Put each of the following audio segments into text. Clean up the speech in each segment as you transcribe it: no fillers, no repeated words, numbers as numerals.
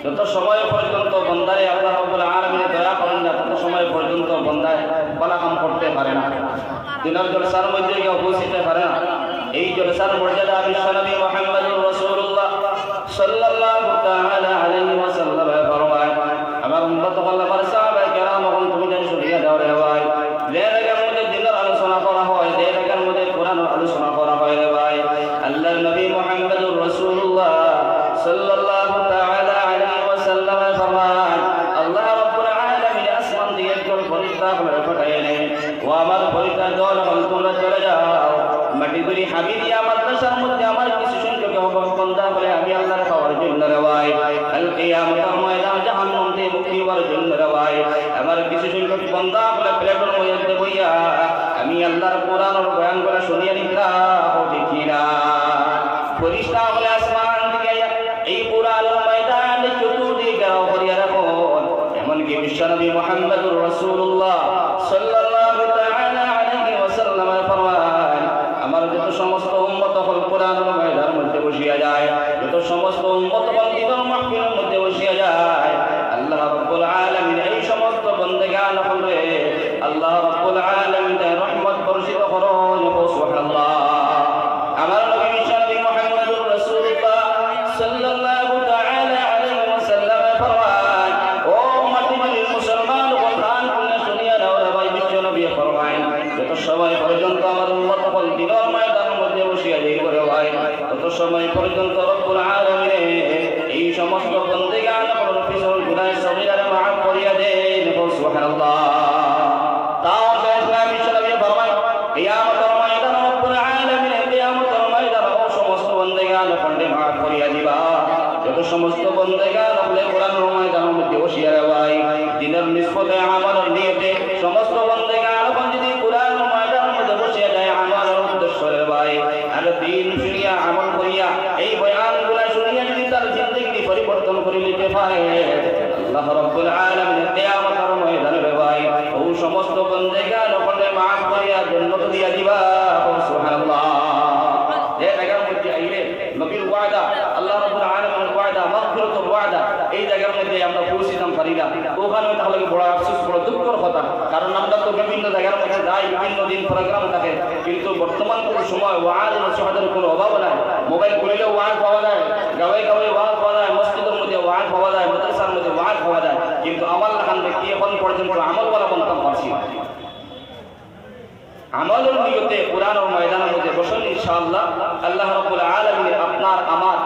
যত সময় পর্যন্ত বন্দারে আল্লাহ রাব্বুল আলামিন দয়া করেন না তত সময় পর্যন্ত বন্দায় ভালো কাম করতে পারে না, দিনের জলসার মধ্যে কেউ পৌঁছতে পারে না। এই জলসার মর্যাদা বিশ্বনবী মুহাম্মদুর রাসূলুল্লাহ সাল্লাল্লাহু তাআলা আলাইহি ওয়াসাল্লাম ফরমায়, আমার উম্মত হল আমার সাহাবায়ে কেরাম হল, তুমি যেন শুনিয়ে দাও রে ভাই, যে জায়গার মধ্যে দিনের আলোচনা করা হয়, যে জায়গার মধ্যে কোরআনের আলোচনা করা হয় রে ভাই, আল্লাহর নবী মুহাম্মদুর রাসূলুল্লাহ সাল্লাল্লাহু তাআলা আলাইহি ওয়াসাল্লাম ফরমায়, আল্লাহ রাব্বুল আলামিন আসমান দিয়ে একজন ফেরেশতা পাঠালেন, ও আমার ফেরেশতা দল হল তোমরা চলে যাও মাটিগুলি হাবিবিয়া মাদ্রাসার মধ্যে আমার কিছু সংখ্যক বান্দা বলে আমি আল্লাহর খাওয়ার জন্য রে ভাই, কাল কিয়ামতের ময়দান জাহান্নাম থেকে মুক্তি পাওয়ার জন্য রে ভাই, আমার কিছু সংখ্যক বান্দা বলে প্লেটের মধ্যে বইয়া আমি আল্লাহর কোরআনের বয়ান করে শুনিয়ে নিতাম, দেখি না ফেরেশতা বলে আসমান থেকে এই কোরআনের ময়দান চতুর্দিকে ঘেরাও করিয়া রাখুন। এমনকি বিশ্বনবী মুহাম্মদুর রাসূলুল্লাহ সাল্লাল্লাহু তাআলা আলাইহি ওয়াসাল্লাম ফরমান, আমার যত সমস্ত উম্মত হল কোরআনের ময়দানের মধ্যে বসিয়া যায়, যত সমস্ত উম্মত হল ঈদের মাহফিলের মধ্যে বসিয়া যায়, আল্লাহ রাব্বুল আলামিন এই সমস্ত বান্দাগান হলে আল্লাহ রাব্বুল আলামিন তার রহমত বর্ষিত করুন, সুবহানাল্লাহ। আমার নবী বিশ্বনবী মুহাম্মদুর রাসূলুল্লাহ সাল্লাল্লাহু তাআলা আলাইহি ওয়াসাল্লাম ফরমান, ও মাটির মুসলমান ও খান কুল্লা শুনিয়া দাও রে ভাই, বিশ্বনবী ফরমান, যত সময় পর্যন্ত আমার উম্মত হল দিনের ময়দানের মধ্যে বসিয়া যাই করে ভাই, তত সময় পর্যন্ত রব্বুল আলামিন এই সমস্ত বান্দাগান হল পিছন গুনাহ সগীরা মাফ করিয়া দেন, সুবহানাল্লাহ। তাও বিশ্বনবী ফরমান, কিয়ামতের ময়দান রব্বুল আলামিন কিয়ামতের ময়দান সমস্ত বান্দাগান হল মাফ করিয়া দিবা, যত সমস্ত বান্দাগান হল কোরআনের ময়দানের মধ্যে বসিয়া রে ভাই, দিনের নিসবতে আমাদের নিয়তে সমস্ত বান্দাগান হল যদি কোরআনের ময়দানের মধ্যে বসিয়া যায় আমাদের উদ্দেশ্য রে ভাই, আর দিন শুনিয়া আমল করিয়া এই বয়ানগুলো শুনিয়া যদি তার জিন্দেগি পরিবর্তন করে নিতে পারে, আল্লাহ রাব্বুল আলামিন কিয়ামতের ময়দানে রে ভাই ও সমস্ত বান্দাগান হল মাফ করিয়া জান্নাত দিয়া দিবা, সুবহানাল্লাহ। যে জায়গার মধ্যে আইলে নবীর ওয়াদা, আল্লাহ রাব্বুল আলামিনের ওয়াদা, মাগফিরাতুর ওয়াদা, এই জায়গার মধ্যে আমরা পৌঁছিতাম পারি না, ওখানে তাহলে বড় আফসোস, বড় দুঃখের কথা। কারণ আমরা তো বিভিন্ন জায়গার মধ্যে যাই, বিভিন্ন দিন প্রোগ্রাম থাকে, কিন্তু বর্তমান কোন সময় ওয়াজ নসিহতের কোনো অভাব নাই। মোবাইল খুলিলেও ওয়াজ পাওয়া যায়, গাঁয়ে গাঁয়ে ওয়াজ পাওয়া যায়, মসজিদের মধ্যে ওয়াজ পাওয়া যায়, মাদ্রাসার মধ্যে ওয়াজ পাওয়া যায়, কিন্তু আমার লাখান ব্যক্তি এখন পর্যন্ত আমলওয়ালা বলতাম পারছি না। আমলের নিয়তে কোরআনের ময়দানের মধ্যে বসুন, ইনশাআল্লাহ আল্লাহ রাব্বুল আলামিন আপনার আমার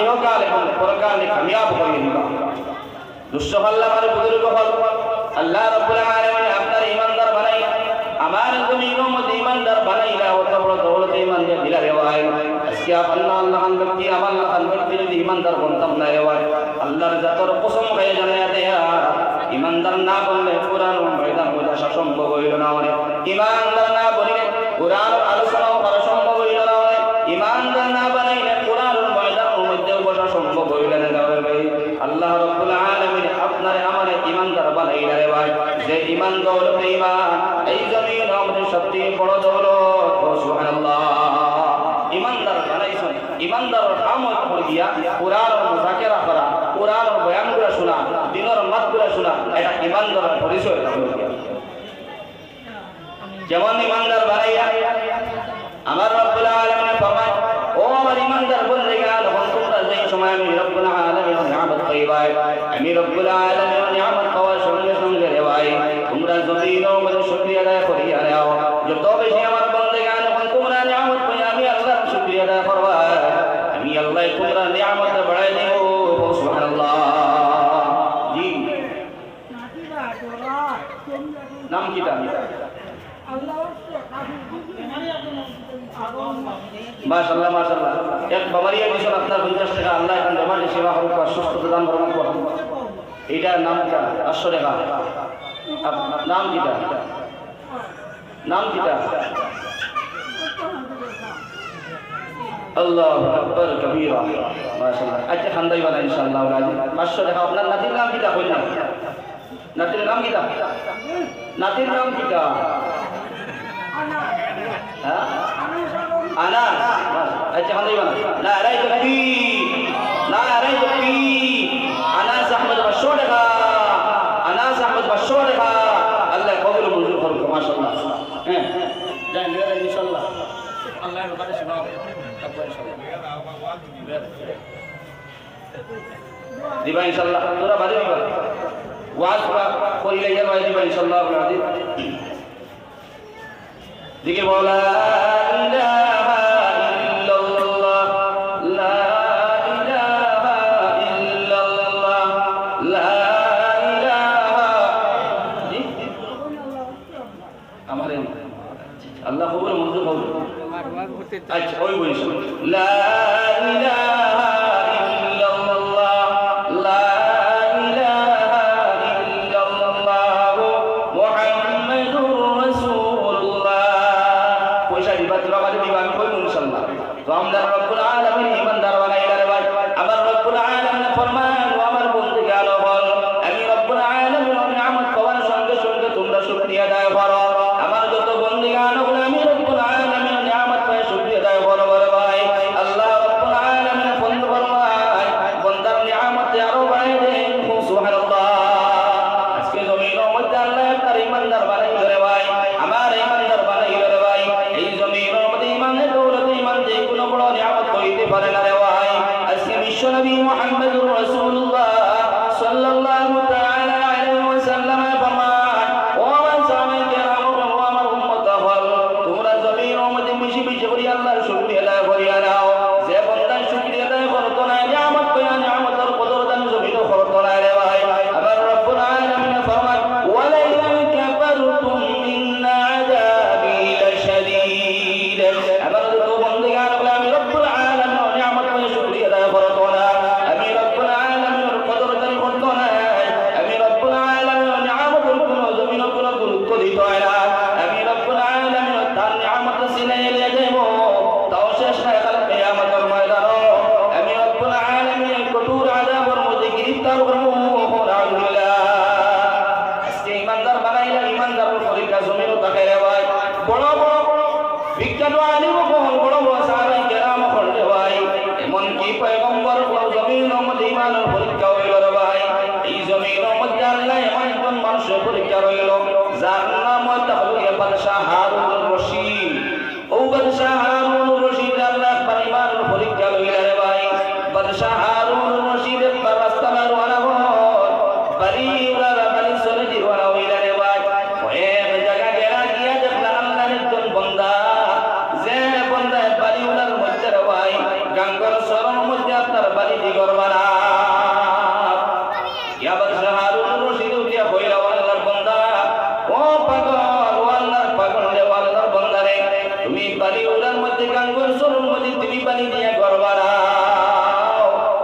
ইহকাল এবং পরকালে কামিয়াব করে দিবেন। দুঃসহল্লা আমার বুজুর্গ হল, আল্লাহ রাব্বুল আলামিন আপনার ঈমানদার বানাই, আমার জমিনের মধ্যে ঈমানদার বানাইলা, অত বড় দৌলত ঈমান দিয়ে দিলা রে ভাই। আজকে আপনার আল্লাহর ব্যক্তি, আমার আল্লাহর ব্যক্তি যদি ঈমানদার বনতাম না রে ভাই, আল্লাহর জাতর কসম খাইয়া জানাইয়া দেয়া, ঈমানদার না বললে কোরআনের ময়দান বোঝা সম্ভব হইল না। অনেক ঈমানদার না বলিলে কোরআনের আলোচনাও করা সম্ভব হইল না। অনেক ঈমানদার না বানাইলে কোরআনের ময়দানের মধ্যেও বসা সম্ভব হইল না ভাই। আল্লাহ রাব্বুল আলামিন আপনারে আমারে ঈমানদার বানাইলা রে ভাই। যে ঈমান দৌলত ঈমান, এই জমিন আমাদের সবচেয়ে বড় দৌলত, সুবহানাল্লাহ। ঈমানদার বানাইছেন, ঈমানদারের আমল করে দিয়া কোরআনের মুযাকেরা করা, কোরআনের বয়ানগুলো শোনা, দিনের মাতগুলো শোনা, এটা ঈমানদারের পরিচয়। যেমন ঈমানদার বানাইয়া আমার রব্বুল আলামিন ফরমায়, ও আমার ঈমানদার বান্দাগণ, তোমরা যেই সময় আমি রব্বুল আলামিনের নিয়ামত পাইবাই, আমি রব্বুল আলামিনের নিয়ামত পাওয়ার সঙ্গে সঙ্গে রে ভাই তোমরা জমিনের মধ্যে শুকরিয়া আদায় করিয়া নাও। যত বেশি আমার বান্দাগণ তোমরা নিয়ামত পাই, আমি আল্লাহর শুকরিয়া আদায় করবা, আমি আল্লাহ তোমরা নিয়ামত বাড়াই দেব, সুবহানাল্লাহ। জি নাম কিটা? মাশাআল্লাহ মাশাআল্লাহ। এক বাবারিয়া দিছেন আপনার 50 টাকা, আল্লাহ এখন বেমারি সেবা করুক, সুস্থতা দান করুন। এটার নাম কি? 500 টাকা। আপনার নাম কিটা? নাম কিটা? আল্লাহু আকবার কবীরা, মাশাআল্লাহ। আচ্ছা খান্দাই বানা ইনশাআল্লাহ। 500 টাকা। আপনার নাতির নাম কিটা? কই না নাতির নাম কিটা? নাতির নাম কিটা? হ্যাঁ আনাস। আচ্ছা খান্দাই বানা। নারায়ে তাকবীর, নারায়ে তাকবীর। দিবা ইনশাআল্লাহ তোরা বাজে দিবা ওয়াজ করিলে ইয়া বাজে দিবা ইনশাআল্লাহ আপনাদের দিকে বলা ইলাহা ইল্লাল্লাহ লা ইলাহা ইল্লাল্লাহ লা ইলাহা আমারে আল্লাহ কবুল মঞ্জুর করুন আচ্ছা ওই বলিস লা ইলাহা ইল্লাল্লাহ লা ইলাহা ইল্লাল্লাহ মুহাম্মাদুর রাসূলুল্লাহ পয়সা দিবা তোরা বাজে দিবা আমি কইব ইনশাআল্লাহ তো আমরা রব্বুল আলামিন ইমানদার বানাইলা রে ভাই আমার রব্বুল আলামিন ফরমান ও আমার বন্দেগান বল আমি রব্বুল আলামিন নিয়ামত পাওয়ার সঙ্গে সঙ্গে তোমরা শুকরিয়া আদায় করো আমার যত বন্দেগান বলে আমি রব্বুল আলামিন নিয়ামত পায় শুকরিয়া আদায় করো রে ভাই আল্লাহ রব্বুল আলামিন ফরমান ফরমায় বন্দার নিয়ামতে আরো বাড়াই দেন সুবহানাল্লাহ আজকে জমিনের মধ্যে আল্লাহ একটা ইমানদার বানাইলো রে ভাই আমার ইমানদার বানাইলো রে ভাই এই জমিনের মধ্যে ইমানের দৌলতে ইমান দিয়ে কোনো বড় নিয়ামত হইতে পারে না রে ভাই আজকে বিশ্ব নবী মুহাম্মদুর রাসূলুল্লাহ সাল্লাল্লাহু তাআলা আলাইহি ওয়াসাল্লাম ফরমান ও আমার সাহাবায়ে কেরাম ও আমার উম্মত হল তোমরা জমিনের মধ্যে বেশি বেশি করে আল্লাহর শুকরিয়া আদায় করিয়া নাও যে বান্দা শুকরিয়া আদায় করতো না নিয়ামত পায় নিয়ামতের কদর দান জমিনে করতো না রে ভাই আবার রব্বুল আলামিন ফরমান ওয়ালা ইন কাফারতুম ইন আযাবি লাশাদীদ আবার তো বন্দেগান বলে আমি রব্বুল আলামিন নিয়ামত পায় শুকরিয়া আদায় করতো না আমি রব্বুল আলামিনের কদর দান করতো না আমি রব্বুল আলামিনের নিয়ামতের কোনো জমিনের কোনো গুরুত্ব দিত না আমি রব্বুল আলামিন তার নিয়ামত সিনাই নিয়ে যাইব তাও শেষ না কাল কিয়ামতের ময়দানে আমি রব্বুল আলামিন কঠোর আযাবের মধ্যে গ্রেফতার করব আলহামদুলিল্লাহ আজকে ইমানদার বানাইলা ইমানদারের পরীক্ষা জমিনও থাকে রে ভাই বড় বড় বিখ্যাত আলিম বড় বড় সাহাবায়ে কেরাম রে ভাই এমন কি পয়গম্বর জমিনের মধ্যে ইমানের পরীক্ষা হইল রে ভাই এই জমিনের মধ্যে আল্লাহ এমন কোন মানুষের পরীক্ষা রইল যার নাম তাহলে বাদশাহ হারুনুর রশিদ ও বাদশাহ হারুনুর রশিদ আল্লাহ ইমানের পরীক্ষা লইল রে ভাই বাদশাহ হারুনুর রশিদ একবার রাস্তা বের হওয়ার বাড়ি ওরা বাড়ি চলে দিওয়ানা হইল রে ভাই এক জায়গা গেরা গিয়া দেখলা আল্লাহর একজন বান্দা যে বান্দা বাড়ি ওনার মধ্যে রে ভাই গাঙ্গর সরণ মধ্যে আপনার বাড়ি দি করবানা ইয়া বাদশাহ হারুনুর রশিদ উঠিয়া কইলা আল্লাহর বান্দা ও পাগল ও আল্লাহর পাগল রে আল্লাহর বান্দা রে তুমি বাড়ি ওনার মধ্যে গাঙ্গর সরণ মধ্যে তুমি বাড়ি দিয়ে করবানা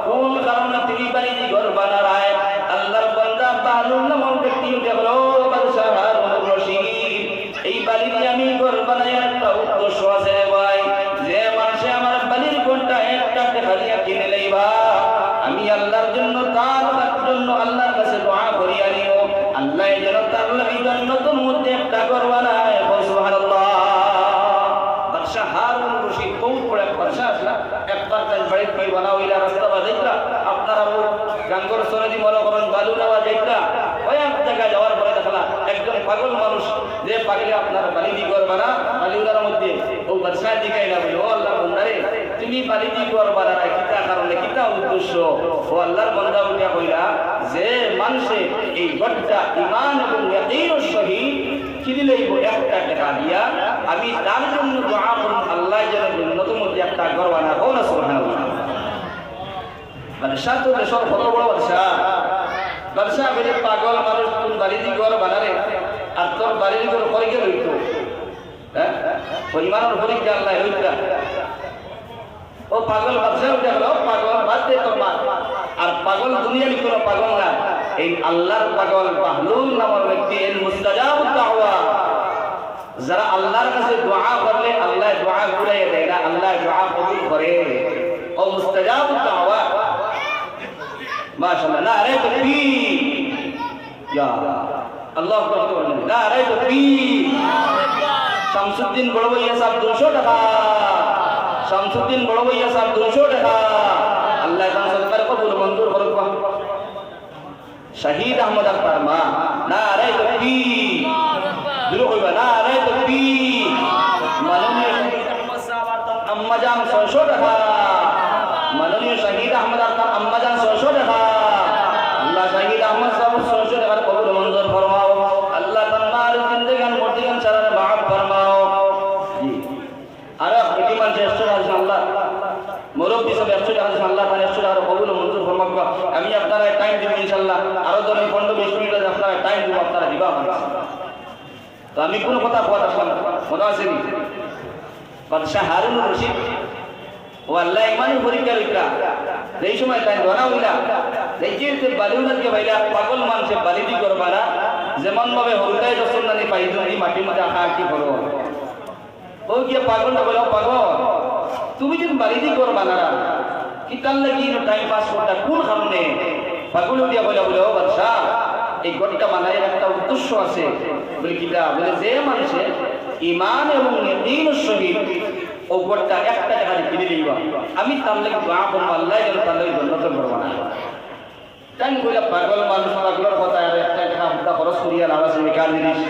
কোন কারণে তুমি বাড়ি দি করবানা রায় আল্লাহর বান্দা বালুর নামক ব্যক্তি উঠে বলো বাদশাহ হারুনুর রশিদ এই বাড়ি দিয়ে আমি করবানা একটা উদ্দেশ্য আছে রে ভাই যে মানুষে আমার বাড়ির কোনটা একটা টাকা দিয়ে কিনে লইবা আমি আল্লাহর জন্য তার জন্য আল্লাহর কাছে দোয়া করিয়া নিও আল্লাহ যেন তার লাগি জান্নাতের মধ্যে একটা করবানা সুবহানাল্লাহ বাদশাহ হারুনুর রশিদ বহুত বড় বাদশাহ আসলা একবার তার বাড়ির কই বানা হইলা রাস্তা বাজাইতা আপনারা গাঙ্গর সরদি মনে করেন বালু নেওয়া যাইতা ওই এক জায়গায় যাওয়ার পরে দেখলা একজন পাগল মানুষ যে পাগলে আপনার বাড়ি দি করবানা বালিউলার মধ্যে ও বাদশাহ দিকে না বলে ও আল্লাহর বান্দারে তুমি বাড়ি দি করবানা কিতা কারণে কিতা উদ্দেশ্য ও আল্লাহর বান্দা উঠিয়া কইলা যে মানুষে এই গড্ডা ঈমান এবং ইয়াকিনের সহিত কিদিলেইব একটা টাকা দিয়া আমি তার জন্য দোয়া করব আল্লাহ যেন জান্নাতের মধ্যে একটা ঘর বানা কোন সুবহানাল্লাহ বাদশাহ তো দেশের কত বড় বাদশাহ বলে পাগল মানুষ তুমি বাড়ি দি ঘর বানারে আর তোর বাড়ির ঘর করে গেল হইতো হ্যাঁ পরিমাণের পরীক্ষা আল্লাহ হইতা ও পাগল বাদশাহ উঠে গেল পাগল বাদ দে তোর মা আর পাগল দুনিয়ার কোনো পাগল না এই আল্লাহর পাগল বাহলুল নামের ব্যক্তি এর মুস্তাজাবুদ দাওয়া যারা আল্লাহর কাছে দোয়া করলে আল্লাহ দোয়া ঘুরাইয়া দেয় না আল্লাহ দোয়া কবুল করে ও মুস্তাজাবুদ দাওয়া মাশাআল্লাহ নারে তাকবীর ইয়া আল্লাহু আকবার নারে তাকবীর শামসুদ্দিন বড় ভাইয়া সাহেব 200 টাকা শামসুদ্দিন বড় ভাইয়া সাহেব 200 টাকা আল্লাহ তাআলা সরকার কবুল মঞ্জুর করুক শহীদ আহমদ আখতার মা নারে তাকবীর দুরু কইবা নারে তাকবীর মাননীয় আহমদ সাহেব আম্মা জান 600 টাকা শাহিদ আহমদ আর তার আম্মা জান 600 টাকা আল্লাহ শাহিদ আহমদ সাহেব 600 টাকার কবুল মঞ্জুর ফরমাও আল্লাহ তার মার জিন্দেগান মর্দিগান সারা মাফ ফরমাও জি আর বেটি মান 100 টাকা আল্লাহ মুরব্বি সব 100 টাকা আল্লাহ তাআলা 100 টাকার কবুল মঞ্জুর ফরমাও আমি আপনারা টাইম দিব ইনশাআল্লাহ আরো ধরে 15-20 মিনিট আপনারা টাইম দিব আপনারা দিবা তো আমি কোন কথা বলতে আসলাম মনে আছে নি বাদশা হারুন রশিদ ও আল্লাহ ইমানি পরীক্ষা লিখা এই সময় তাই ধরা হইলা দেখি বালিউনাকে বাইলা পাগল মানুষে বালিদি করবা না যেমন ভাবে হরুতাই রসুন্নানি পাইজনি মাটির মধ্যে আঁকা আঁকি করো ও গিয়ে পাগলটা বলো পাগল তুমি যদি বালিদি করবা না কি কাল লাগি টাইম পাস করতা কোন কারণে পাগল দিয়া বলে বলে ও বাদশা এই গড়টা বানায়ের একটা উদ্দেশ্য আছে বলে কিটা বলে যে মানুষে ঈমান এবং ইয়াকিনের সহিত ও গড়টা একটা টাকা দিয়ে কিনে লইবা আমি তার লাগি দোয়া করব আল্লাহ যেন তার লাগি জান্নাত করবা না তাই কইলা পাগল মানুষ পাগলের কথা আর একটা টাকা হুদা খরচ করিয়া লাভ আছে বেকার জিনিস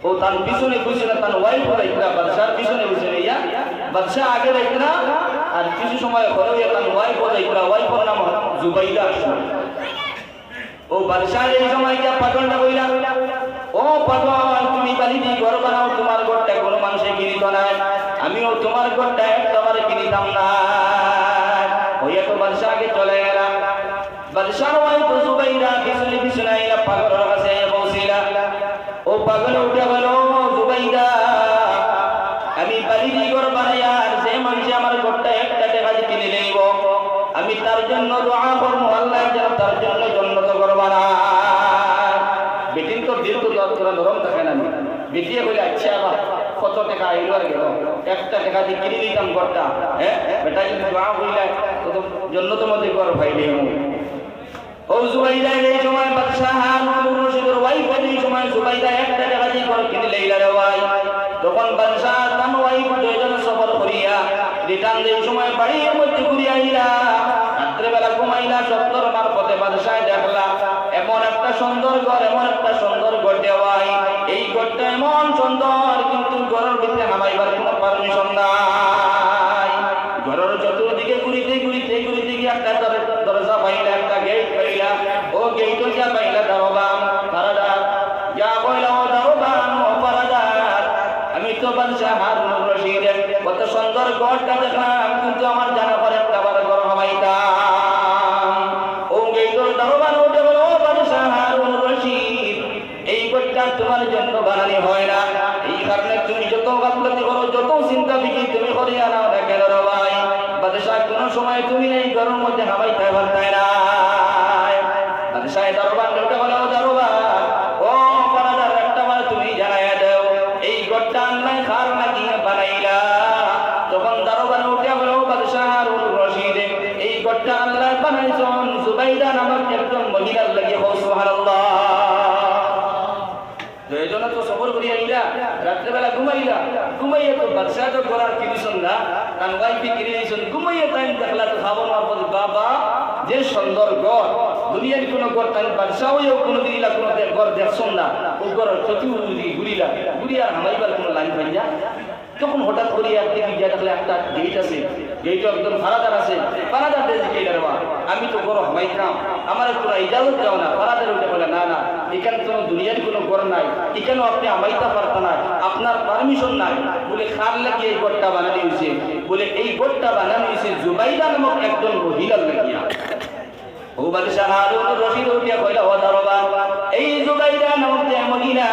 ও তার পিছনে পিছনে তার ওয়াইফ রাইতরা বাদশার পিছনে পিছনে ইয়া বাদশা আগে রাইতরা আর কিছু সময় পরে তার ওয়াইফ রাইতরা ওয়াইফের নাম জুবাইদা ও বাদশাহ এই সময় কি পাগলটা কইলা ও পাগল তুমি বালিদি ঘর বানাও তোমার ঘরটা কোন মানুষে কিনিত না আমিও তোমার ঘরটা একবারে কিনিতাম না ওইয়া তো বাদশাহকে চলে গেল বাদশাহ ওই তো জুবাইদা পিছনে পিছনে আইলা পাগলের কাছে পৌঁছিলা ও পাগল উঠে বল জুবাইদা আমি বালিদি ঘর বানাই আর যে মানুষে আমার ঘরটা একটা টাকা দিয়ে কিনে নেব আমি তার জন্য দোয়া করব আল্লাহ যেন তার জন্য জান্নাত করবা না বেটিন তো দিল তো তোরা নরম থাকে না বেটিয়ে বলে আচ্ছা বাবা কত টাকা আইলো আর গেল একটা টাকা দিয়ে কিনে নিতাম ঘরটা হ্যাঁ বেটা যদি দোয়া কইলা তো জান্নাতের মধ্যে ঘর পাইলে ও জুবাইদা এই সময় বাদশা হারুন রশিদের ওয়াইফ এই সময় জুবাইদা একটা টাকা দিয়ে ঘর কিনে লইলা রে ভাই তখন বাদশা তার ওয়াইফ দুইজন সফর করিয়া রিটার্ন এই সময় বাড়ির মধ্যে ঘুরিয়া আইলা রাত্রেবেলা ঘুমাইলা সত্তর মারফতে বাদশায় দেখলা এমন একটা সুন্দর ঘর এমন একটা সুন্দর ঘর দেওয়াই এই ঘরটা এমন সুন্দর কিন্তু ঘরের ভিতরে নামাইবার কোনো পারমিশন নাই ঘরের চতুর্দিকে ঘুরিতে ঘুরিতে ঘুরিতে গিয়ে একটা দরজা পাইলা একটা গেট পাইলা ও গেট যা পাইলা দারোগান পারাদার যা কইলা ও দারোগান ও পারাদার আমি তো বাদশা হারুন রশিদ কত সুন্দর ঘরটা দেখলাম কিন্তু আমার জানা পরে একটা বড় ঘর হবাইতাম ও গেটর দারোগান উঠে বলো বাদশা হারুন রশিদ এই ঘরটা তোমার জন্য বানানি হয় না এই কারণে তুমি যত গাফলতি করো যত চিন্তা ফিকির তুমি করিয়া নাও না কেন রে ভাই বাদশা কোন সময় তুমি এই ঘরের মধ্যে হাবাইতে পারতাই না বাদশা দারোগান উঠে বলো দারোগান ও পারাদার একটা বার তুমি জানাইয়া দাও এই ঘরটা আল্লাহ খার নাকি বানাইলা তখন দারোগান উঠে বলো বাদশা হারুন রশিদ এই ঘরটা আল্লাহ বানাইছেন জুবাইদা নামক একজন মহিলার লাগি হো সুবহানাল্লাহ দুইজন তো সফর করিয়া আইলা রাত্রেবেলা ঘুমাইয়া তো বাদশা তো ঘর কিনিছেন না তার ওয়াইফে কিনে দিয়েছেন ঘুমাইয়া টাইম দেখলা তো খাবো না বাবা যে সুন্দর ঘর দুনিয়ার কোন ঘর তাই বাদশা হইও কোনো দিলা কোনো ঘর দেখছেন না ও ঘর চতুর্দিকে ঘুরিয়া হামাইবার কোনো লাইন পাই যা তখন হঠাৎ করে দেখি গিয়ে দেখলে একটা গেট আছে গেট একদম ফারাদার আছে ফারাদার দেখি আমি তো ঘর হামাইতাম আমার তোরা ইজাজত যাও না ফারাদার উঠে বলে না না এখানে কোনো দুনিয়ার কোনো ঘর নাই এখানেও আপনি হামাইতে পারতেন না আপনার পারমিশন নাই বলে খার লাগিয়ে এই ঘরটা বানানো হয়েছে বলে এই ঘরটা বানানো হয়েছে জুবাইদা নামক একজন মহিলার লাগিয়া ও বাদশা হারুন রশিদ উঠিয়া কইলা ও দারোগান এই জুবাইদা নামক যে মহিলা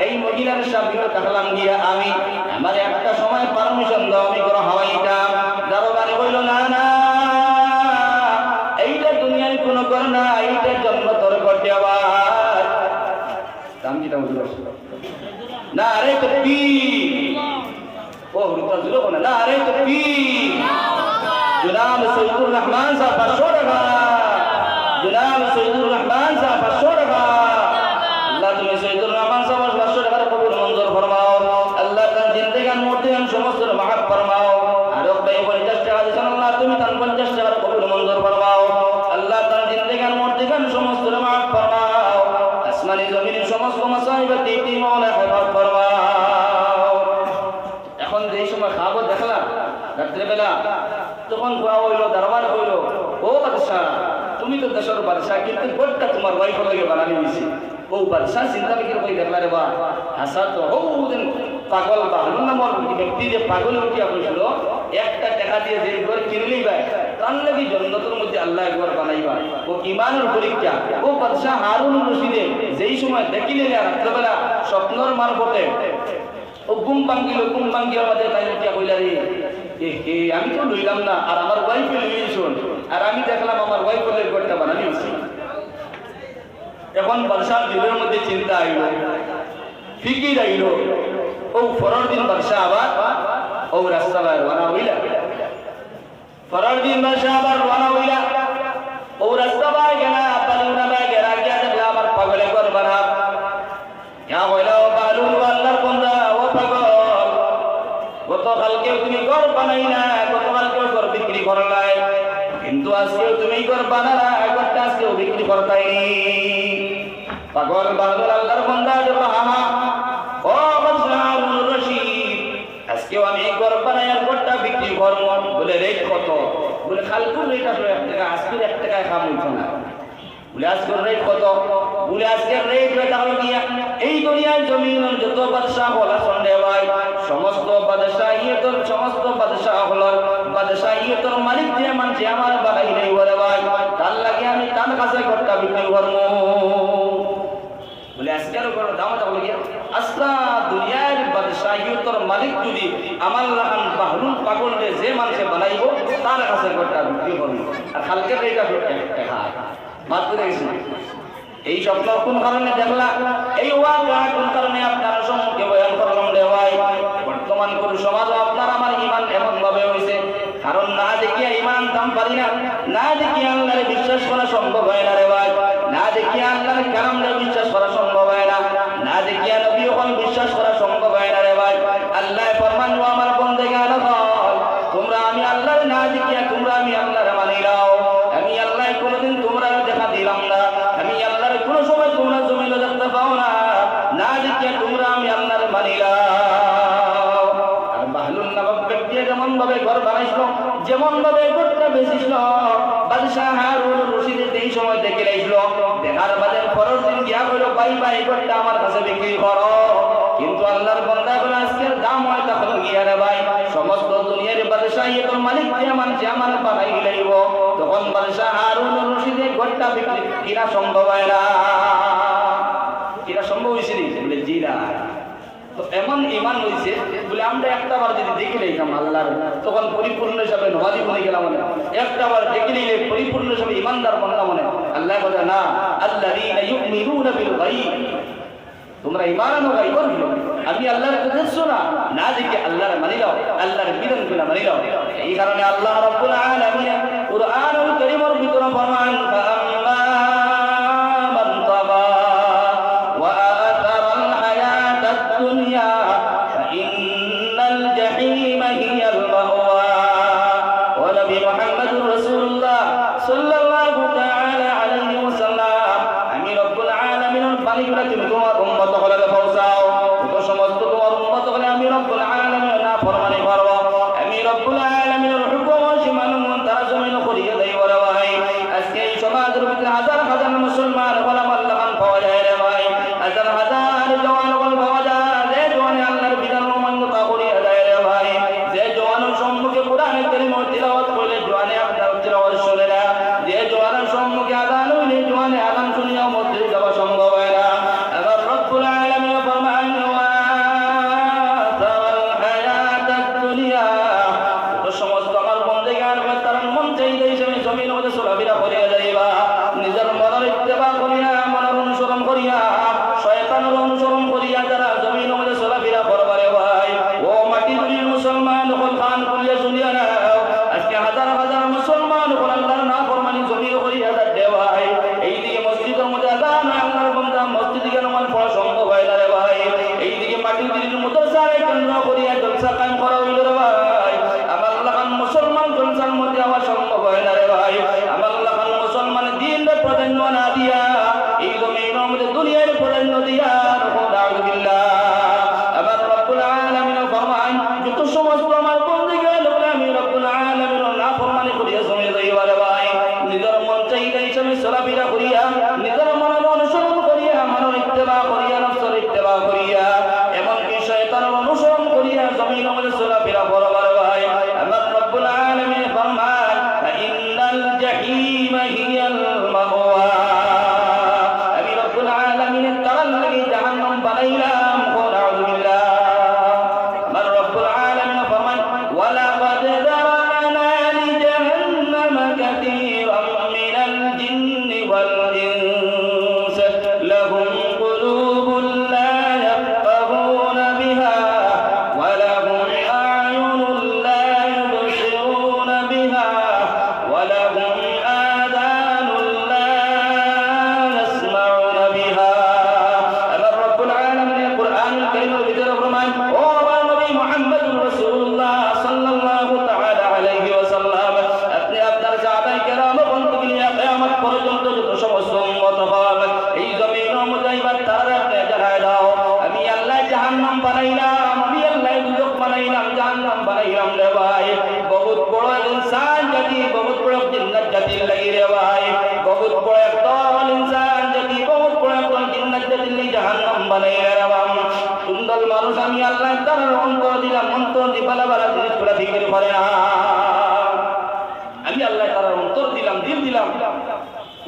এই মহিলার স্বামীও দেখলাম গিয়া আমি আমার একটা সময় পারমিশন দাও আমি ঘর হাওয়াইতাম দারোগান কইল না না এইটা দুনিয়ার কোনো ঘর না এইটা জান্নাতের ঘর দেওয়ার দাম কি দাম না আরে তো পি ও রূপা জুলো কোনা না আরে তো পি জনাব সৈয়দুর রহমান সাহেব 500 টাকা জনাব সৈয়দুর রহমান সাহেব 500 টাকা আল্লাহ তুমি সৈয়দুর রহমান সাহেব 500 টাকার কবুল মঞ্জুর ফরমাও আল্লাহ তার জিন্দেগান মুর্দিগান সমস্ত মাফ ফরমাও আর ভাই 50 টাকা দিছেন আল্লাহ তুমি তার 50 টাকার কবুল মঞ্জুর ফরমাও আল্লাহ তার জিন্দেগান মুর্দিগান সমস্ত মাফ ফরমাও আসমানি জমিনের সমস্ত মাসাইব তিতি মাওলা হেফাজত ফরমাও এখন যেই সময় খাবো দেখলাম রাত্রেবেলা তখন খাওয়া হইলো দরবার হইল, ও বাদশাহ তুমি তো দেশের বাদশাহ, কিন্তু গোটটা তোমার ওয়াইফের লাগে বানানি হয়েছে। ও বাদশাহ চিন্তা বিক্রি করে দেখলা রে বা হাসা তো হৌদিন পাগল বাহলুন নামর ব্যক্তি যে পাগল উঠিয়া বসল, একটা টাকা দিয়ে যে ঘর কিনলেই ভাই তার লাগি জন্নতের মধ্যে আল্লাহ একবার বানাইবা। ও ইমানের পরীক্ষা। ও বাদশাহ হারুন রশিদে যেই সময় দেখিলেন রাত্রেবেলা স্বপ্নর মারফতে ও ঘুম ভাঙ্গিল, ঘুম ভাঙ্গিয়া আমাদের তাই উঠিয়া কইলা রে আমি তো লইলাম না, আর আমার ওয়াইফে লইলি শোন, আর আমি দেখলাম আমার ওয়াইফের ঘরটা বানানি হচ্ছে। এখন বাদশার দিনের মধ্যে চিন্তা আইল, ফিকির আইল। ও পরের দিন বাদশাহ আবার ও রাস্তা বাইর রওনা হইলা। পরের দিন বাদশাহ আবার রওনা হইলা। ও রাস্তা বাইর গেলা, বালুনা বাইর গেলা, গিয়া দেখলা আমার পাগলে ঘর বানা। ইয়া হইলা ও বালুন আল্লাহর বান্দা, ও পাগল গতকালকেও তুমি ঘর বানাই না, গতকালকেও ঘর বিক্রি করলাই, কিন্তু আজকেও তুমি ঘর বানালা, ঘরটা আজকেও বিক্রি করতাই। পাগল বাহাদুর আল্লাহর বান্দা যখন হামা ও বাদশাহ হারুন রশিদ, আজকেও আমি ঘর বানাই আর ঘরটা বিক্রি করব। বলে রেট কত? বলে খালকুর রেট আসলে 1 টাকা, আজকের 1 টাকায় খাম হইতো না। বলে আজকের রেট কত? বলে আজকের রেট এটা হলো গিয়া এই দুনিয়ার জমিনের যত বাদশাহ হল সন্দেহ ভাই, সমস্ত বাদশাহ হল বাদশাহিয়তের মালিক যে মানুষ আমার বানাই নেই বলে ভাই, তার লাগে আমি তার কাছে ঘরটা বিক্রি করবো। বলে আজকের দাম বলে গিয়া আজকা দুনিয়ার বাদশাহিয়তের মালিক যদি আমার লাগান বাহলুল পাগল যে মানুষে বানাইব তার কাছে ঘরটা বিক্রি করবো, আর খালকের রেট আসলে 1 টাকা মাত্র দেখছি। এই স্বপ্ন কোন কারণে দেখলা, এই ওয়াকা কোন কারণে আপনার সম্মুখে বয়ান করলাম রে ভাই। বর্তমান কোন সমাজ আপনার আমার ঈমান এমন ভাবে হইছে, কারণ না দেখিয়া ঈমান দাম পারি না, না দেখিয়া আল্লাহরে বিশ্বাস করা সম্ভব হয় না রে ভাই, না দেখিয়া আল্লাহর কালামরে বিশ্বাস করা সম্ভব হয় না, না দেখিয়া নবী ওখানে বিশ্বাস করা সম্ভব হয় না রে ভাই। আল্লাহ ফরমান ও আমার বন্দেগান হল, তোমরা আমি আল্লাহর না দেখিয়া তোমরা আমি আল্লাহর মানি নাও। আমি আল্লাহ কোনদিন তোমরা দেখা দিলাম না, আমি আল্লাহর কোন সময় তোমরা জমিন দেখতে পাও না, না দেখিয়া তোমরা আমি আল্লাহর মানি নাও। আর বাহলুল নামক ব্যক্তি যেমন ভাবে ঘর বানাইছিল, যেমন ভাবে ঘরটা বেচিছিল, বাদশাহ হারুন রশিদ এই সময় দেখে লাইছিল, দেখার বাদে পরের দিন গিয়া কইল ভাই ভাই ঘরটা আমার কাছে বিক্রি করো। কিন্তু আল্লাহর বান্দা বলে আজকের দাম হয় তখন গিয়া রে ভাই সমস্ত দুনিয়ার বাদশাহিয়তের মালিক যে মানুষ আমার বানাই লাইব, তখন বাদশাহ হারুন রশিদের ঘরটা বিক্রি কিনা সম্ভব হয় না। কিনা সম্ভব হয়েছে নি? বলে জি না। তো এমন ঈমান হয়েছে বলে আমরা একটাবার যদি দেখে নিতাম আল্লাহর, তখন পরিপূর্ণ হিসাবে নমাজি বলে গেলাম মনে, একটাবার দেখে নিলে পরিপূর্ণ হিসাবে ঈমানদার বান্দা মনে। আল্লাহ বলে না, আল্লাযীনা ইউমিনুনা বিল গায়ব, তোমরা ঈমান আনো গায়বের উপর, আমি আল্লাহর দেখছো না, না দেখে আল্লাহর মানি নাও, আল্লাহর বিধানগুলো মানি নাও। এই কারণে আল্লাহ রাব্বুল আলামিন কুরআনুল কারীমের ভিতরে ফরমান ফাআম্মা মান তাগা ওয়া আতারাল হায়াতাদ দুনিয়া ফাইন্নাল জাহিমা হিয়াল মাওয়া। ও নবী মুহাম্মদুর রাসূলুল্লাহ সাল্লাল্লাহু তাআলা আলাইহি ওয়াসাল্লাম, আমি রব্বুল আলামিনের বাণীগুলো তুমি তোমার উম্মত হলে পৌঁছাও। তো সমস্ত তোমার উম্মত হলে আমি রব্বুল আলামিনের নাফরমানি করব, আমি রব্বুল আলামিনের হুকুম সীমালঙ্ঘন তারা জমিন করিয়ে দেই বলে ভাই। আজকে এই সমাজের ভিতরে হাজার হাজার মুসলমান ওলামা আল্লাহ পাওয়া যায় রে ভাই, হাজার হাজার জওয়ান পাওয়া যায়, যে জওয়ানে আল্লাহর বিধান অমান্যতা করিয়ে দেয় রে ভাই, যে জওয়ানের সম্মুখে কোরআনের কালিমা তিলাওয়াত করলে জওয়ানে আপনার তিলাওয়াত শুনে না, যে জওয়ানের সম্মুখে আযান হইলে জওয়ানে আযান শুনিয়াও মসজিদে যাওয়া সম্ভব হয় না। আবার রব্বুল আলামিন ফরমান ওয়া তারাল হায়াতাদ দুনিয়া, তো সমস্ত আমার বন্দেগান তার মন চাইলে হিসেবে জমিনের মধ্যে চলাফেরা করিয়া যাইবা, নিজের মনের ইত্তেবা করিয়া মনের অনুসরণ করিয়া শয়তানের অনুসরণ করিয়া যারা জমিনের মধ্যে চলাফেরা করবারে ভাই, ও মাটি দুনিয়ার মুসলমান হল খান করিয়া শুনিয়া নাও, আজকে হাজার হাজার মুসলমান হল আল্লাহর নাফরমানি জমিন করিয়া যাচ্ছে ভাই। এইদিকে মসজিদের মধ্যে আযান হয়, আল্লাহর বান্দা মসজিদে গিয়ে নামাজ পড়া সম্ভব হয় না রে ভাই, এইদিকে মাটির দিনের মাদ্রাসায় কেন্দ্র করিয়া জলসা কায়েম করা হইল রে ভাই, আমার লাগান মুসলমান জলসার মধ্যে আওয়া সম্ভব হয় না রে ভাই, আমার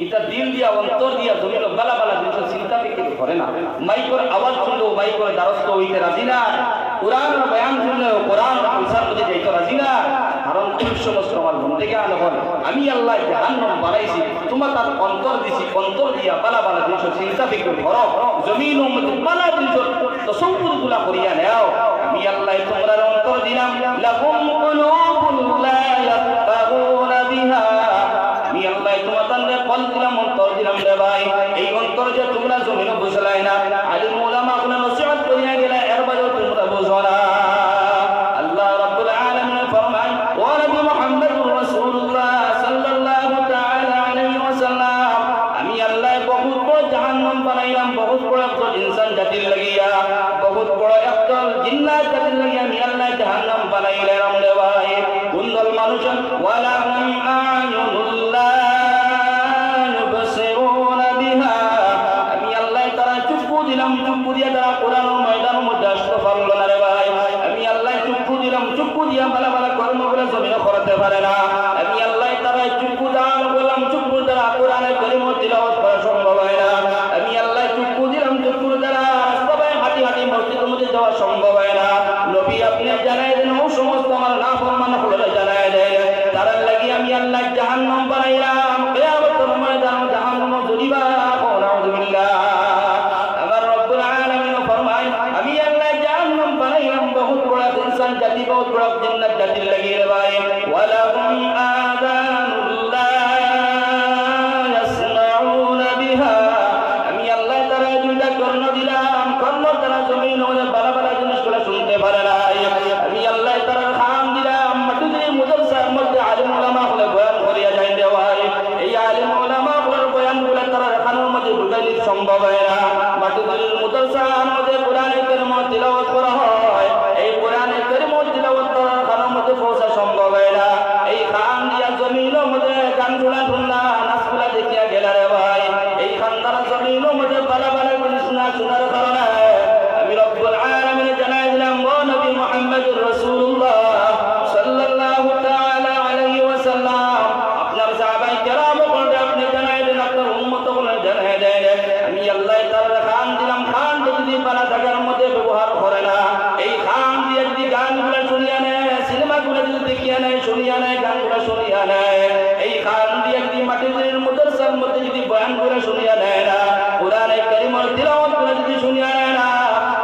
এটা দিল দিয়া অন্তর দিয়া জমিন বালা বালা জিনিস চিন্তা ফিকির করে না। মাইকের আওয়াজ শুনলেও মাইকের দ্বারস্থ হইতে রাজি না, কোরআন বয়ান শুনলেও কোরআন পৌঁছার মধ্যে যাইতে রাজি না। কারণ এই সমস্ত আমার মন থেকে আলো বল আমি আল্লাহ জাহান্নাম বানাইছি, তোমার তার অন্তর দিছি, অন্তর দিয়া বালা বালা জিনিস চিন্তা ফিকির করো, জমিন মধ্যে বালা জিনিস তসব্বুর গুলা করিয়া নেও। আমি আল্লাহ তোমার অন্তর দিলাম, লাকুম কুলুবুন লা ইয়াফকাহুনা বিহা, আমি আল্লাহ তোমার তান্নে কল দিলাম, অন্তর দিলাম রে ভাই। এই অন্তর যে তোমরা জমিনে বুঝলাই না, আলিম উলামা গুলো নসিহত করিয়া গেলে এর বাজে তোমরা বুঝো না। আল্লাহ রাব্বুল আলামিন ফরমান, ওয়া নবী মুহাম্মদুর রাসূলুল্লাহ সাল্লাল্লাহু তাআলা আলাইহি ওয়াসাল্লাম, আমি আল্লাহ বহুত বড় জাহান্নাম বানাইলাম, বহুত বড় একটা ইনসান জাতির লাগিয়া, বহুত বড় একটা জিন্নাত জাতির লাগিয়া আমি আল্লাহ জাহান্নাম বানাইলাম রে ভাই। কুন্দল মানুষ ওয়ালা হুম আয়ুনুল দিলাম, চক্ষু দিয়া তারা কোরআন ময়দানের মধ্যে আসতে পারলো না রে ভাই। আমি আল্লাহ চক্ষু দিলাম, চক্ষু দিয়া বালা বালা কর্মগুলো জমিনে করতে পারে না। আমি আল্লাহ তারা চক্ষু দান করলাম, চক্ষু দ্বারা কোরআনের কালিমা তিলাওয়াত করা সম্ভব হয় না। আমি আল্লাহ চক্ষু দিলাম, চক্ষুর দ্বারা সবাই হাঁটি হাঁটি মসজিদের মধ্যে যাওয়া সম্ভব হয় না। নবী আপনি জানাই দেন, ও সমস্ত আমার নাফরমান হলে জানাই দেন, তারা লাগি আমি আল্লাহ জাহান্নাম বানাইলাম, কিয়ামতের ময়দানে জাহান্নাম জ্বলিবা। নাউযুবিল্লাহ। জাতি বহুত বড় জান্নাত জাতির লাগিয়ে রে ভাই। ওয়ালাহুম আযানুল লা ইয়াসমাউনা বিহা, আমি আল্লাহ তাআলা দুইটা কর্ণ দিলাম, কর্ণ দ্বারা জমিন হলে বালা বালা জিনিসগুলো শুনতে পারে না। আমি আল্লাহ তাআলা খান দিলাম, মাটির মুদরসার মধ্যে আলিম উলামা হলে বয়ান করিয়া যায় রে ভাই। এই আলিম উলামা হলে বয়ানগুলো তারা খানের মধ্যে ঢুকাইলে সম্ভব হয় না। মাটির মুদরসার মধ্যে কোরআনের কালিমা তিলাওয়াত করা হয়, এই কোরআনের কালিমা তিলাওয়াত করার খানের মধ্যে পৌঁছা সম্ভব হয় না। এই খান দিয়া জমিনের মধ্যে গানগুলা শুনলা, নাচগুলা দেখিয়া গেল রে ভাই। এই খান দ্বারা জমিনের মধ্যে বালা বালা জিনিস না শোনার কারণে আমি রব্বুল আলামিন জানাই দিলাম, ও নবী মুহাম্মদুর রাসূলুল্লাহ সাল্লাল্লাহু তাআলা আলাইহি ওয়াসাল্লাম, আপনার সাহাবায়ে কেরাম বলতে আপনি জানাই দেন, আপনার উম্মত বলে জানাই দেন, আমি আল্লাহ তাআলা খান দিলাম, খান যদি বালা জায়গার মধ্যে ব্যবহার করে না, এই খান দিয়ে যদি গানগুলো শুনিয়া নেয়, সিনেমাগুলো যদি দেখিয়া নেয়, শুনিয়া নেয়, গানগুলো শুনিয়া নেয়, এই খান দিয়ে যদি মাটির মুদরসার মধ্যে যদি বয়ানগুলো শুনিয়া নেয় না, কোরআনের কালিমার তিলাওয়াতগুলো যদি শুনিয়া নেয় না,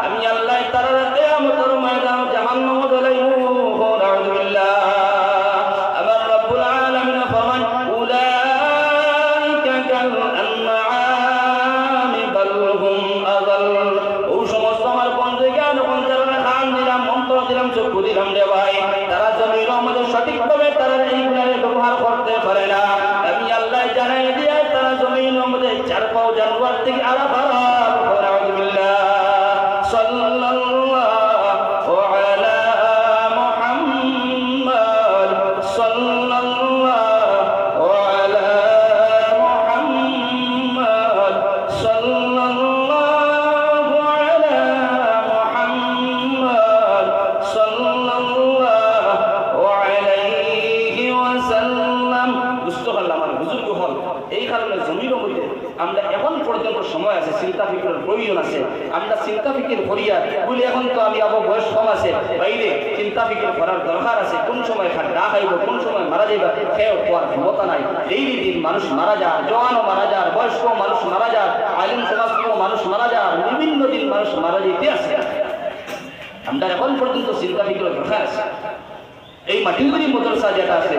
আমি আল্লাহ তাআলা কিয়ামতের ময়দানে জাহান্নাম জ্বলাইবো। নাউযুবিল্লাহ। আমার রব্বুল আলামিন ফরমান, উলাইকা কাল আনআমি বাল হুম আযাল, ও সমস্ত আমার বন্ধুগণ বন্ধুরা খান দিলাম, অন্তর দিলাম, চক্ষু দিলাম রে ভাই, তারা জমির মধ্যে সঠিকভাবে তারা এইগুলোর ব্যবহার করতে পারে না। আমি আল্লাহ জানাই দিয়ে তারা জমির মধ্যে চার পাও জানোয়ার থেকে আলাদা। নাউযুবিল্লাহ। সাল্লাল্লাহু আলা মুহাম্মদ, সাল্লাল্লাহু আলা মুহাম্মদ, সাল্লাল্লাহু আলা মুহাম্মদ, সাল্লাল্লাহু আলাইহি ওয়াসাল্লাম। বুঝতে পারলাম আমার বুজুর্গ হল, এই কারণে জমিনের মধ্যে আমরা এখন পর্যন্ত সময় আছে, চিন্তা ফিকিরের প্রয়োজন আছে। আমরা চিন্তা ফিকির করিয়া বলি এখন তো আমি আবার বয়স কম আছে, বাইরে চিন্তা ফিকির করার দরকার আছে। কোন সময় খাড্ডা খাইব, কোন সময় মারা যাইব, খেয়ে হওয়ার ক্ষমতা নাই। ডেইলি দিন মানুষ মারা যায়, জওয়ানও মারা যায়, বয়স্ক মানুষ মারা যায়, আলিম সমাজ মানুষ মারা যায়, বিভিন্ন দিন মানুষ মারা যাইতে আছে। আমরা এখন পর্যন্ত চিন্তা ফিকিরের দরকার আছে। এই মাটিগুড়ি মাদ্রাসা যেটা আছে,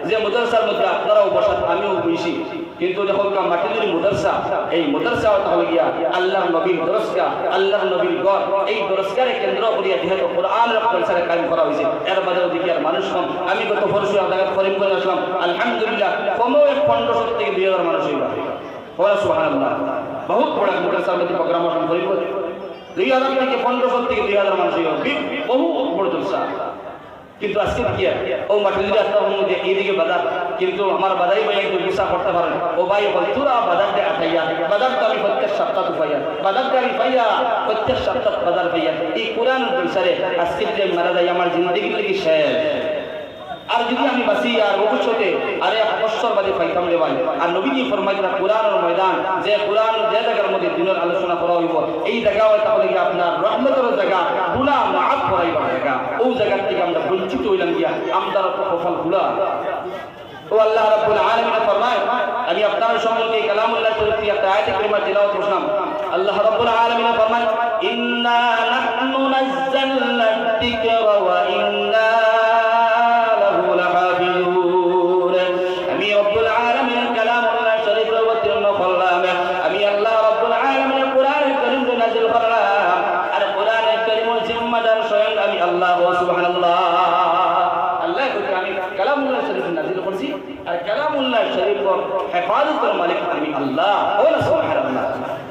যে মাদ্রাসার মধ্যে আপনারাও বসা, আমিও বসি, কিন্তু যখন মাটিগুড়ি মাদ্রাসা, এই মাদ্রাসা তাহলে গিয়া আল্লাহর নবীর দরসগা, আল্লাহর নবীর ঘর, এই দরসগারে কেন্দ্র করিয়া যেহেতু কোরআনের কালচারে কায়েম করা হয়েছে, এর বাদে ওদিকে আর মানুষ কম। আমি গত পরশু আপনাকে করিমগঞ্জ আসলাম, আলহামদুলিল্লাহ কমও 1500 থেকে 2000 মানুষ হইবা। সুবহানাল্লাহ। বহুত বড় মাদ্রাসার মধ্যে প্রোগ্রাম আসলাম করিমগঞ্জ, 2000 থেকে 1500 থেকে 2000 মানুষ হইবা, বহু বড় দরসা। কিন্তু আজকে কি ও মাটির রাস্তার মধ্যে এইদিকে বাজার, কিন্তু আমার বাজারে ভাই একটু গুসা করতে পারেন, ও ভাই বল তোরা বাজার দিয়ে আঠাইয়া, বাজার তো আমি প্রত্যেক সপ্তাহ পাইয়া, বাজার দিয়ে আমি পাইয়া প্রত্যেক সপ্তাহ বাজার পাইয়া। এই কোরআন অনুসারে আজকে যে মারা যায় আমার জিন্দগির লাগি শেষ। আর যদি আমি বাঁচি আর ভবিষ্যতে আরে বছর বাদে পাইতাম রে ভাই আর নবীজি ফরমাইছেন কোরআনের ময়দান যে কোরআন যে জায়গার মধ্যে দিনের আলোচনা করা হইব এই জায়গা হয় তাহলে কি আপনার রহমতের জায়গা গুনাহ মাফ করাইবার জায়গা ওই জায়গা থেকে আমরা বঞ্চিত হইলাম গিয়া আমদার কপাল গুলা ও আল্লাহ রাব্বুল আলামিন ফরমায় আমি আপনার সম্মুখে কালামুল্লাহ শরীফের একটা আয়াত কারিমা তেলাওয়াত করলাম আল্লাহ রাব্বুল আলামিন ফরমায় ইন্না নাহনু নাযালনা যিকরা ওয়া ইন্না লাহু লাহাফিজুন আমি রাব্বুল আলামিন কালামুল্লাহ শরীফের অবতীর্ণ করলাম আমি আল্লাহ রাব্বুল আলামিন কোরআনুল কারীম নাযিল করলাম আর কোরআনুল কারীমের জিম্মাদার স্বয়ং আমি আল্লাহ সুবহানাল্লাহ আল্লাহ কইতে আমি কালামুল্লাহ শরীফ নাযিল করছি আর কালামুল্লাহ শরীফের হেফাজতের মালিক আমি আল্লাহ ওয়া সুবহানাল্লাহ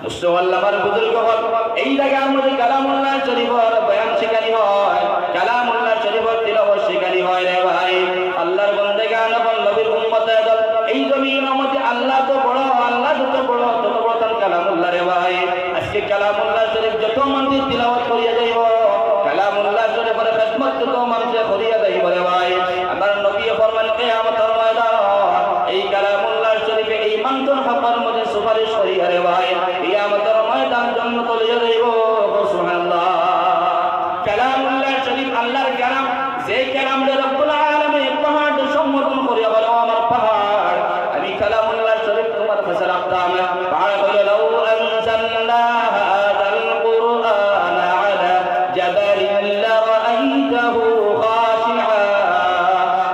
মুস্তাওয়াল্লাহর বুজুর্গ হল এই জায়গার মধ্যে কালামুল্লাহ শরীফের বয়ান শেখানি হয় কালামুল্লাহ শরীফের তিলাওয়াত শেখানি হয় রে ভাই আল্লাহর বান্দাগান এবং নবীর উম্মতের দল এই জমিনের মধ্যে আল্লাহ তো বড় আল্লাহ যত বড় তত বড় তার কালামুল্লাহ রে ভাই আজকে কালামুল্লাহ শরীফ যত মানুষ তিলাওয়াত করিয়া যাইব কালামুল্লাহ শরীফের খিদমত যত মানুষ করিয়া যাইব রে ভাই আমার নবী ফরমান কিয়ামতের ময়দান এই কালামুল্লাহ শরীফে এই মন্ত্র হকর মধ্যে সুপারিশ করিয়া রে ভাই কিয়ামতের ময়দান জান্নাত লইয়া যাইব সুবহানাল্লাহ কালামুল্লাহ শরীফ আল্লাহর কালাম যে কালাম রব্বুল আলামিন পাহাড় সম্বোধন করিয়া বলে আমার পাহাড় আমি কালামুল্লাহ শরীফ তোমার কাছে রাখতাম পাহাড় বলে লাউ আনজালনা হাযাল কুরআন আলা জাবালিন লারাআইতাহু খাশিআ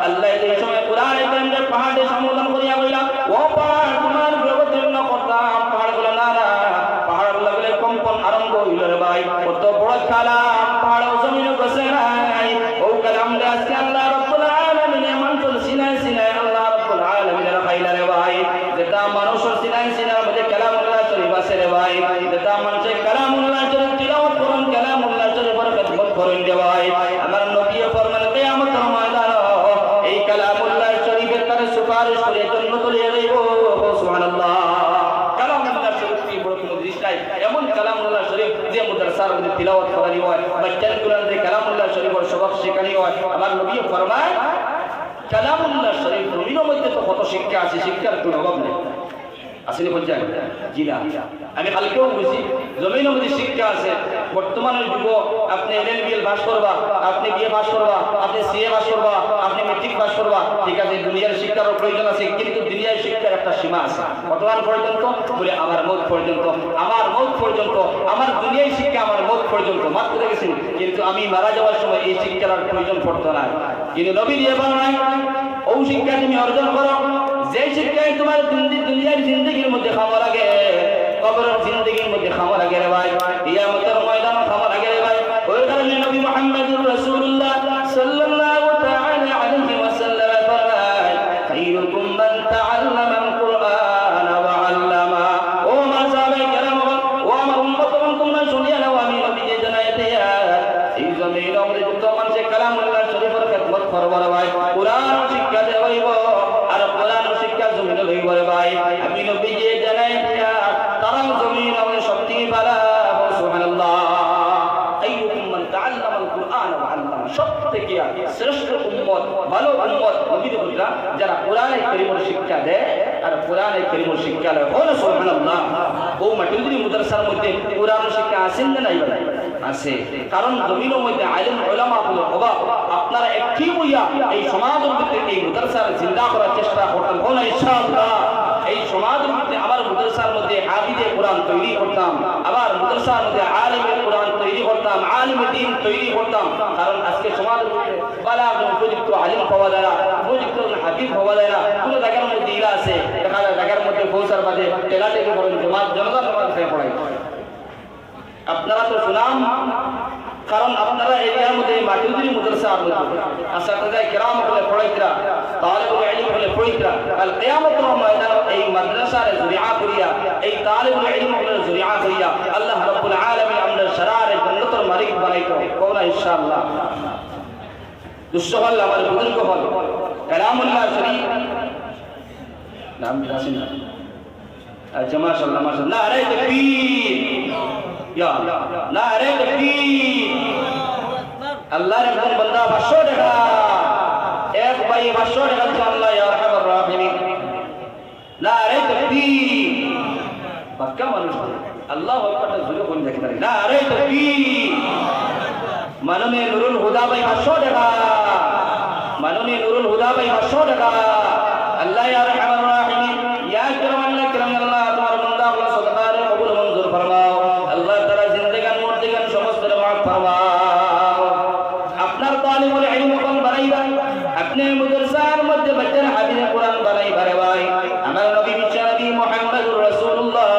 আল্লাহ এই সময় কোরআনে কারীমের পাহাড়ে সম্বোধন করিয়া বলিলা ও পাহাড় তোমার অবতীর্ণ করতাম পাহাড় বলে না না পাহাড় বলে কম্পন আরম্ভ হইল রে ভাই কত বড় কালাম পাহাড় জমিনে বসে নাই ও কালাম রে আজকে আল্লাহ রাব্বুল আলামিন মন্ত্র সিনায় সিনায় আল্লাহ রাব্বুল আলামিন রাখাইলা রে ভাই যেটা মানুষের সিনায় সিনার মধ্যে কালামুল্লাহ শরীফ আছে রে ভাই যেটা মানুষের কালামুল্লাহ শরীফ তিলাওয়াত করুন কালামুল্লাহ শরীফের খিদমত করুন রে ভাই আমার নবী ফরমান কিয়ামতের ময়দান এই কালামুল্লাহ শরীফের কাছে সুপারিশ করে জান্নাত লইয়া যাইব সুবহানাল্লাহ কালামুল্লাহ শরীফ কি বড় কোনো জিনিস নাই এমন কালামুল্লাহ শরীফ যে মাদ্রাসার মধ্যে তিলাওয়াত করানি হয় বাচ্চাদের কোরআনে কালামুল্লাহ শরীফের সবক শেখানি হয় আমার নবী ফরমায় কালামুল্লাহ শরীফ নবীর মধ্যে তো কত শিক্ষা আছে শিক্ষার কোনো অভাব নেই আসলে বলছেন জি না আমি কালকেও বুঝি জমিনের মধ্যে শিক্ষা আছে বর্তমানের যুব আপনি এলএলবি পাস করবা আপনি বিএ পাস করবা আপনি সিএ পাস করবা আপনি মেট্রিক পাস করবা ঠিক আছে দুনিয়ার শিক্ষার প্রয়োজন আছে কিন্তু দুনিয়ার শিক্ষার একটা সীমা আছে কতক্ষণ পর্যন্ত বলে আমার মৌত পর্যন্ত আমার মৌত পর্যন্ত আমার দুনিয়ার শিক্ষা আমার মৌত পর্যন্ত মাত্র দেখেছেন কিন্তু আমি মারা যাওয়ার সময় এই শিক্ষার আর প্রয়োজন পড়তো না কিন্তু নবী দিয়ে বলেন ওই শিক্ষা তুমি অর্জন করো যে শিক্ষায় তোমার দুনিয়ার জিন্দগির মধ্যে খাওয়া লাগে কবরের জিন্দগির মধ্যে খাওয়া লাগে রে ভাই কিয়ামতের ময়দানে খাওয়া লাগে রে ভাই ওই কারণে নবী মুহাম্মদুর রাসূলুল্লাহ সাল্লাল্লাহু তাআলা আলাইহি ওয়াসাল্লাম ফরমায় খায়রুকুম মান তাআল্লামাল কুরআন ওয়া আল্লামা ও আমার সাহাবায়ে কেরাম ও আমার উম্মতগণ তোমরা শুনিয়া নাও আমি নবী যে জানাই দিয়া এই জমিনের মধ্যে যত মানুষ কালামুল্লাহ শরীফের খিদমত করবে রে ভাই কুরআন শিক্ষা দেব আর কোরআন শিক্ষা জমিনে লইব রে ভাই আমি নবী যে জানাই দিয়া তারা জমিন আমাদের সবথেকে ভালো সুবহানাল্লাহ আইয়ুকুম মান তাআল্লামাল কুরআন ওয়া আল্লামা সবথেকে শ্রেষ্ঠ উম্মত ভালো উম্মত নবীর বন্ধুরা যারা কোরআনে কারীমের শিক্ষা দেয় আর কোরআনে কারীমের শিক্ষা লয় বলো সুবহানাল্লাহ ও মাটিলদি মাদ্রাসার মধ্যে কোরআন শিক্ষা আছেন না নাই আছে কারণ জমিনের মধ্যে আলেম উলামা হলো অভাব আপনারা একটি বইয়া এই সমাজের মধ্যে এই মাদ্রাসার জিন্দা করার চেষ্টা করতেন বলো ইনশাআল্লাহ এই সমাজের মধ্যে আবার মাদ্রাসার মধ্যে হাফিজে কোরআন তৈরি করতাম আবার মাদ্রাসার মধ্যে আলেমে কোরআন তৈরি করতাম আলেমে দ্বীন তৈরি করতাম কারণ আজকে সমাজের মধ্যে বালা উপযুক্ত আলেম পাওয়া যায় না উপযুক্ত হাফিজ পাওয়া যায় না কোনো জায়গার মধ্যে ইলা আছে দেখা যায় জায়গার মধ্যে পৌঁছার বাদে টেলাটেলি করেন জনগণ পড়ায় আপনারা তো সুনাম কারণ আপনারা এরিয়ার মধ্যে মাটিলদি মাদ্রাসা আসাতিজা কিরাম বলে পড়াইতরা তালিবুল ইলম বলে পড়াইতরা আল কিয়ামতের ময়দানে এই মাদ্রাসার জুরিআ করিয়া এই তালিবুল ইলম বলে জুরিআ করিয়া আল্লাহ রাব্বুল আলামিন আমাদের শরারে জান্নাতের মালিক বানাইতো কোনা ইনশাআল্লাহ দুঃসহল আমার বুজুর্গ হল কালামুল্লাহ শরীফ নাম দিছেন আচ্ছা মাশাআল্লাহ মাশাআল্লাহ নারে তাকবীর ইয়া নারে তাকবীর আল্লাহর একজন বান্দা 500 টাকা 1 ভাই 500 টাকা দিও আল্লাহ ইয়া আরহামার রাহিমিন নারে তাকবীর বাক্কা মানুষ আল্লাহু আকবার জোরে কোন দেখি নারে তাকবীর মাননীয় নুরুল হুদা ভাই 500 টাকা মাননীয় নুরুল হুদা ভাই 500 টাকা আল্লাহ ইয়া আরহামার রাহিমিন ইয়া কিরাম আল্লাহ তোমার বান্দা আল্লাহ সাদাকার কবুল মঞ্জুর ফরমাও আল্লাহ তাআলা জিন্দেগান মুর্দেগান সমস্ত মাফ ফরমাও আপনার তালিবুল ইলম কোন বানাইবা আপনি মাদ্রাসার মধ্যে বাচ্চার হাফিজ কোরআন বানাইবা রে ভাই আমার নবী বিশ্বনবী মুহাম্মদুর রাসূলুল্লাহ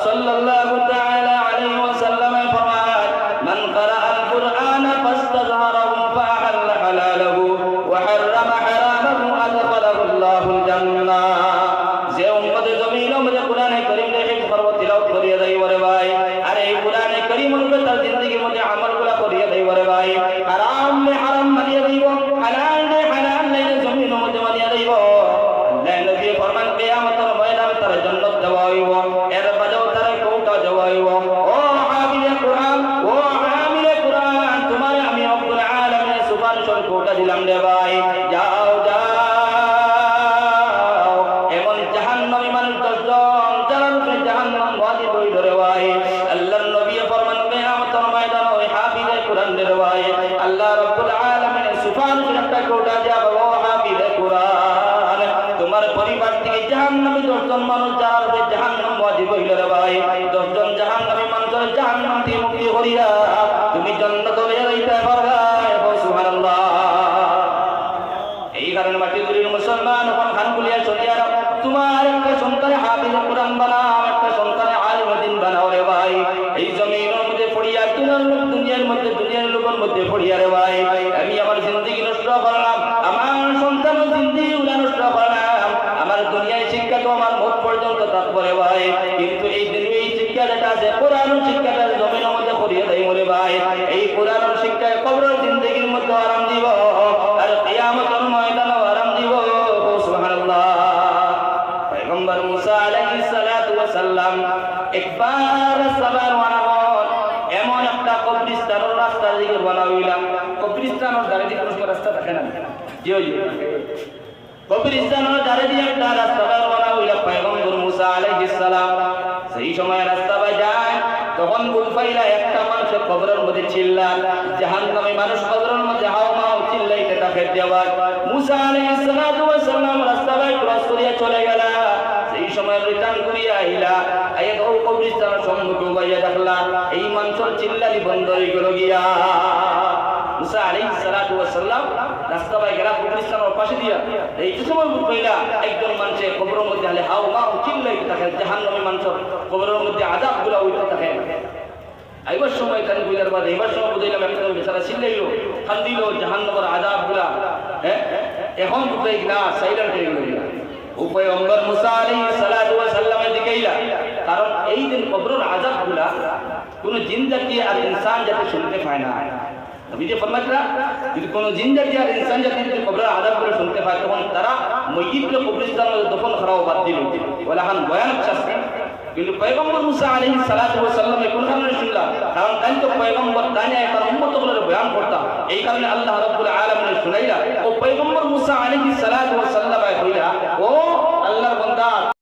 সাল্লাল্লাহু তাআলা আলাইহি ওয়াসাল্লাম ফরমান মান ক্বারাআল কুরআনা ফাস্তাযহারাহু ফাআহাল্লা হালালাহু ওয়া হাররামা হারামাহু আদখালাহু আল্লাহুল জান্নাহ যে উম্মতে জমিনের মধ্যে কোরআনে কারীম দেখে পড়ব তিলাওয়াত করিয়া দেই ওরে ভাই আরে এই কোরআনে কারীমের মধ্যে তার জিন্দেগির মধ্যে আমলগুলো করিয়া দেই ওরে ভাই হারাম নে হারাম মানিয়া দেব হালাল নে হালাল নে জমিনের মধ্যে মানিয়া দেব আল্লাহ নবী ফরমান কিয়ামতের ময়দানে তার জান্নাত দেওয়া হইব এর বাদেও তার কোটা দেওয়া হইব ও হাফিজে কোরআন ও আমিরে কোরআন তোমার আমি রব্বুল আলামিনের সুবহানাহু কোটা দিলাম রে ভাই যাও যাও এমন জাহান্নামী মানুষ 10 জন যারা রূপে জাহান্নাম ওয়াজিব হইল রে ভাই আল্লাহর নবী ফরমান কিয়ামতের ময়দানে ওই হাফিজে কোরআন রে ভাই আল্লাহ রব্বুল আলামিনের সুবহানাহু একটা কোটা দেব ও হাফিজে কোরআন তোমার পরিবার থেকে জাহান্নামী 10 জন মানুষ যারা রূপে জাহান্নাম ওয়াজিব হইল রে ভাই 10 জন জাহান্নামী মানুষের জাহান্নাম থেকে মুক্তি করিয়া তুমি জান্নাতে যাইতে পারবা সুবহানাল্লাহ এই কারণে মাটিগুলির মুসলমান এখন খানগুলিয়া চলিয়া তোমার একটা সন্তান হাফিজ কোরআন বানাও একটা সন্তান আলিম দ্বীন বানাও রে ভাই এই জমিনের মধ্যে পড়িয়া দুনিয়ার লোকের মধ্যে পড়িয়া রে ভাই আমি আমার জিন্দেগি নষ্ট করলাম আমার সন্তান জিন্দেগি নষ্ট করলাম আমার দুনিয়ায় শিক্ষা তো আমার মত পর্যন্ত তারপরে ভাই কিন্তু এই দুনিয়ায় শিক্ষা যেটা আছে কোরআন শিক্ষাটা জমিনের মধ্যে পড়িয়া দেই ওরে ভাই এই কোরআন শিক্ষায় কবরের জিন্দেগির মধ্যে আরাম দিব আর কিয়ামতের ময়দানে আরাম দিব সুবহানাল্লাহ পয়গম্বর মুসা আলাইহিস সালাতু ওয়াস সালাম একবার সাবার ওয়ানাবন এমন একটা কবরস্থানের রাস্তা দিকে বানাইলাম কবরস্থানের ধারে দিয়ে কোনো রাস্তা থাকে না জিও কবরস্থানের ধারে দিয়ে একটা রাস্তা বানাইলাম পয়গম্বর মুসা আলাইহিস সালাম সেই সময় রাস্তা যায় তখন বুলফাইলা একটা মানুষ কবরের মধ্যে চিল্লাল জাহান্নামী মানুষ কবরের মধ্যে হাও মাও চিল্লাইতে থাকে দেওয়া মুসা আলাইহিস সালাতু ওয়াস সালাম রাস্তা ক্রস করিয়া চলে গেল সেই সময় রিটার্ন করিয়া আইলা আইয়া ও কবরস্থানের সম্মুখে বাইয়া দেখলা এই মানুষের চিল্লালি বন্ধ হয়ে গেল গিয়া মুসা আলাইহিস সালাতু ওয়াস সালাম রাস্তা বাই গেলা কবরস্থানের পাশে দিয়া এই সময় বুলফাইলা একজন মানুষের কবরের মধ্যে হালে হাও মাও চিল্লাইতে থাকে জাহান্নামী মানুষের কবরের মধ্যে আযাবগুলো হইতে থাকে আইবার সময় কান কইলার বাদে এবার সময় বুঝাইলাম একটা বেচারা চিল্লাইলো কান্দিল জাহান্নামের আযাবগুলা এখন বুঝাই না সাইলেন্ট হয়ে গেল ও পয়গম্বর মুসা আলাইহিস সালাতু ওয়াস সালামের দিকেইলা কারণ এই দিন কবরের আযাবগুলা কোন জিন জাতি আর ইনসান জাতি শুনতে পায় না নবী যে ফরমাইলা যদি কোন জিন জাতি আর ইনসান জাতি যদি কবরের আযাবগুলো শুনতে পায় তখন তারা ময়িতকে কবরস্থানে দফন করাও বাদ দিল ওলা হান ভয়ানক শাস্তি কিন্তু পয়গম্বর মুসা আলাইহিস সালাতু ওয়াস সালাম কোন কারণে শুনলা কারণ তাই তো পয়গম্বর দানিয়া তার উম্মতগুলোর বয়ান করতা এই কারণে আল্লাহ রাব্বুল আলামিন শুনাইলা ও পয়গম্বর মুসা আলাইহিস সালাতু ওয়াস সালাম কইলা